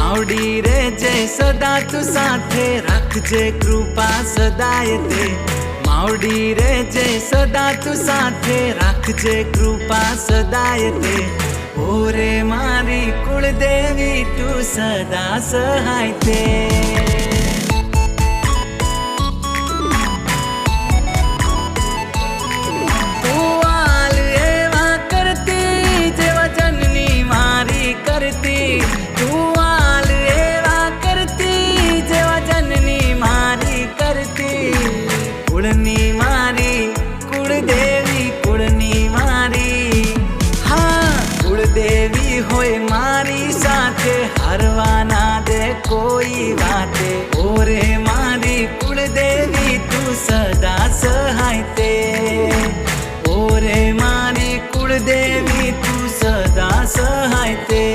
मावडी रे जय सदा तू साथे राखजे कृपा सदाय ते। मावडी रे जय सदा तू साथे राखजे कृपा सदाय ते। ओ रे मारी कुलदेवी तू सदा सहाय ते। कुळनी मारी कुळदेवी कुळनी मारी, हाँ कुळदेवी होय मारी साथे हरवा ना दे कोई वाते। ओरे मारी कुळदेवी तू सदा सहाय ते। ओरे मारी कुळदेवी तू सदा सहाय ते।